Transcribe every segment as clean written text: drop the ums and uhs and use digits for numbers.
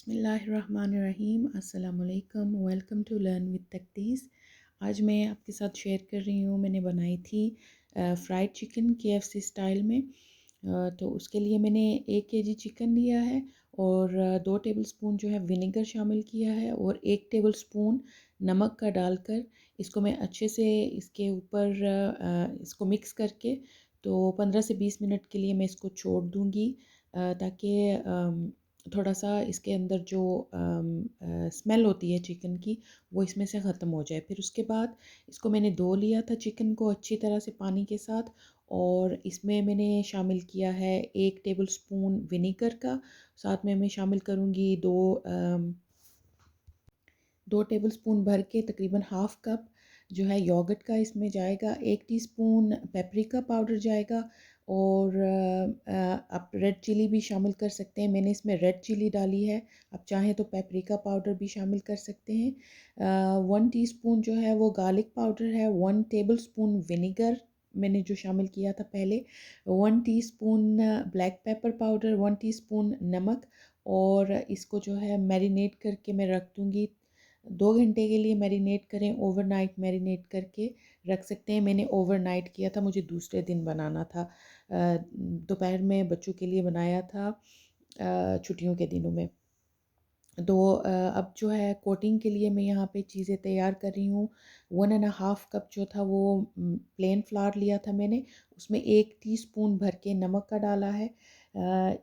बिस्मिल्लाहिर्रहमानिर्रहीम अस्सलामुअलैकुम welcome to learn with तकदीस। आज मैं आपके साथ शेयर कर रही हूँ, मैंने बनाई थी फ्राइड चिकन केएफसी स्टाइल में। तो उसके लिए मैंने 1 केजी चिकन लिया है और 2 टेबलस्पून जो है विनेगर शामिल किया है और 1 टेबलस्पून नमक का डालकर इसको मैं अच्छे से इसके ऊपर इसको मिक्स करके तो 15 से 20 मिनट के लिए मैं इसको छोड़ दूँगी, ताकि थोड़ा सा इसके अंदर जो स्मेल होती है चिकन की वो इसमें से ख़त्म हो जाए। फिर उसके बाद इसको मैंने धो लिया था चिकन को अच्छी तरह से पानी के साथ, और इसमें मैंने शामिल किया है 1 टेबलस्पून विनेगर का। साथ में मैं शामिल करूँगी 2 टेबलस्पून भर के तकरीबन हाफ़ कप जो है योगर्ट का इसमें जाएगा। 1 टीस्पून पेपरिका पाउडर जाएगा और आप रेड चिली भी शामिल कर सकते हैं। मैंने इसमें रेड चिली डाली है, आप चाहें तो पेपरिका पाउडर भी शामिल कर सकते हैं। 1 टीस्पून जो है वो गार्लिक पाउडर है। 1 टेबलस्पून विनेगर मैंने जो शामिल किया था पहले। 1 teaspoon black pepper powder, 1 teaspoon नमक। और इसको जो है मैरिनेट करके मैं रख दूँगी। 2 घंटे के लिए मैरिनेट करें, ओवरनाइट मैरिनेट करके रख सकते हैं। मैंने ओवरनाइट किया था, मुझे दूसरे दिन बनाना था। दोपहर में बच्चों के लिए बनाया था छुट्टियों के दिनों में। तो अब जो है कोटिंग के लिए मैं यहाँ पे चीज़ें तैयार कर रही हूँ। 1.5 कप जो था वो प्लेन फ्लावर लिया था मैंने, उसमें 1 टीस्पून भर के नमक का डाला है।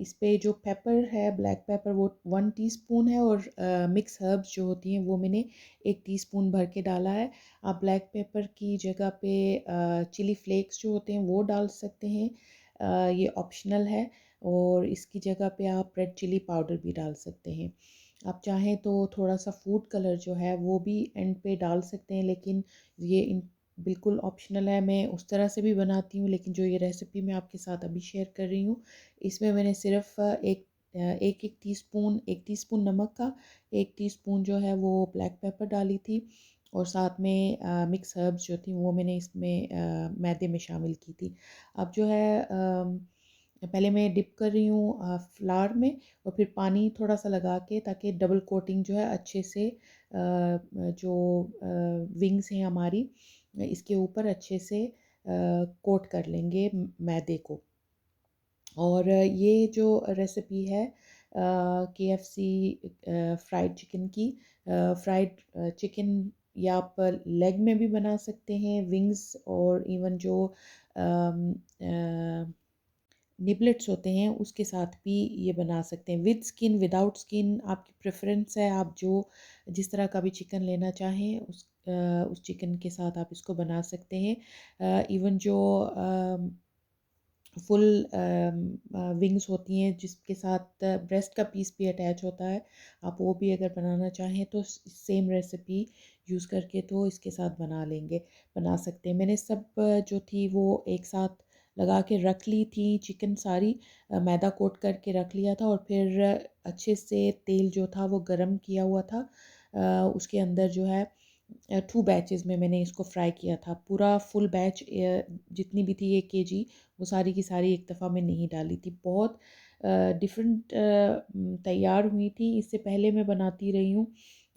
इस पे जो पेपर है ब्लैक पेपर वो 1 टीस्पून है, और मिक्स हर्ब्स जो होती हैं वो मैंने 1 टीस्पून भर के डाला है। आप ब्लैक पेपर की जगह पे चिली फ्लेक्स जो होते हैं वो डाल सकते हैं, ये ऑप्शनल है। और इसकी जगह पे आप रेड चिली पाउडर भी डाल सकते हैं। आप चाहें तो थोड़ा सा फूड कलर जो है वो भी एंड पे डाल सकते हैं, लेकिन बिल्कुल ऑप्शनल है। मैं उस तरह से भी बनाती हूँ, लेकिन जो ये रेसिपी मैं आपके साथ अभी शेयर कर रही हूँ इसमें मैंने सिर्फ एक टीस्पून नमक का, 1 टीस्पून जो है वो ब्लैक पेपर डाली थी, और साथ में मिक्स हर्ब्स जो थी वो मैंने इसमें मैदे में शामिल की थी। अब जो है पहले मैं डिप कर रही हूँ फ्लावर में, और फिर पानी थोड़ा सा लगा के, ताकि डबल कोटिंग जो है अच्छे से जो विंग्स हैं हमारी इसके ऊपर अच्छे से कोट कर लेंगे मैदे को। और ये जो रेसिपी है केएफसी फ्राइड चिकन की, फ्राइड चिकन या आप लेग में भी बना सकते हैं, विंग्स, और इवन जो निबलेट्स होते हैं उसके साथ भी ये बना सकते हैं, विद स्किन विदाउट स्किन आपकी प्रेफरेंस है। आप जो जिस तरह का भी चिकन लेना चाहें उस चिकन के साथ आप इसको बना सकते हैं। इवन जो फुल विंग्स होती हैं जिसके साथ ब्रेस्ट का पीस भी अटैच होता है, आप वो भी अगर बनाना चाहें तो सेम रेसिपी यूज़ करके तो इसके साथ बना सकते हैं। मैंने सब जो थी वो एक साथ लगा के रख ली थी चिकन सारी, मैदा कोट करके रख लिया था, और फिर अच्छे से तेल जो था वो गरम किया हुआ था। उसके अंदर जो है 2 बैचेज़ में मैंने इसको फ्राई किया था। पूरा फुल बैच जितनी भी थी 1 केजी, वो सारी की सारी एक दफ़ा में नहीं डाली थी। बहुत डिफरेंट तैयार हुई थी। इससे पहले मैं बनाती रही हूँ,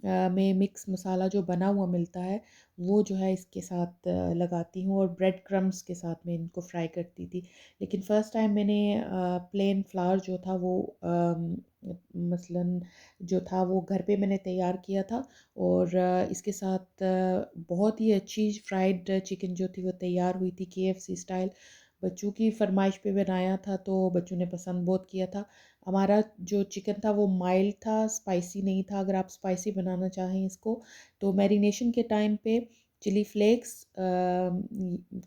मैं मिक्स मसाला जो बना हुआ मिलता है वो जो है इसके साथ लगाती हूँ, और ब्रेड क्रम्स के साथ मैं इनको फ्राई करती थी। लेकिन फ़र्स्ट टाइम मैंने प्लेन फ्लावर जो था वो मसलन जो था वो घर पे मैंने तैयार किया था, और इसके साथ बहुत ही अच्छी फ्राइड चिकन जो थी वो तैयार हुई थी केएफसी स्टाइल। बच्चों की फरमाइश पे बनाया था तो बच्चों ने पसंद बहुत किया था। हमारा जो चिकन था वो माइल्ड था, स्पाइसी नहीं था। अगर आप स्पाइसी बनाना चाहें इसको तो मैरिनेशन के टाइम पे चिली फ्लेक्स,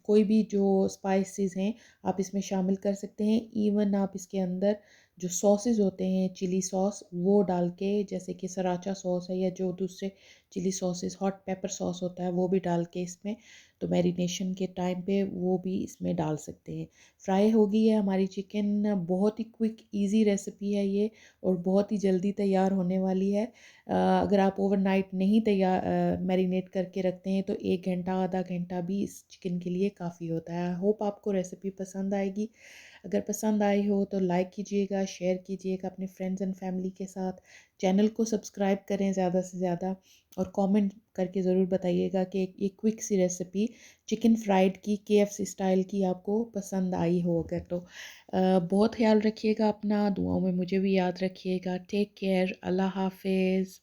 कोई भी जो स्पाइसेस हैं आप इसमें शामिल कर सकते हैं। इवन आप इसके अंदर जो सॉसेस होते हैं चिली सॉस वो डाल के, जैसे कि सराचा सॉस है या जो दूसरे chilli sauces, hot pepper sauce होता है, वो भी डाल के इसमें तो मैरिनेशन के टाइम पे वो भी इसमें डाल सकते हैं। फ्राई हो गई है हमारी चिकन, बहुत ही क्विक इजी रेसिपी है ये, और बहुत ही जल्दी तैयार होने वाली है। अगर आप ओवरनाइट नहीं मैरिनेट करके रखते हैं तो 1 घंटा आधा घंटा भी इस चिकन के लिए काफ़ी होता है। आई होप आपको रेसिपी पसंद आएगी। अगर पसंद आई हो तो लाइक कीजिएगा, शेयर कीजिएगा अपने फ्रेंड्स एंड फैमिली के साथ। चैनल को सब्सक्राइब करें ज़्यादा से ज़्यादा, और कमेंट करके ज़रूर बताइएगा कि ये क्विक सी रेसिपी चिकन फ्राइड की KFC स्टाइल की आपको पसंद आई हो अगर तो। बहुत ख्याल रखिएगा अपना, दुआओं में मुझे भी याद रखिएगा। टेक केयर, अल्लाह हाफिज़।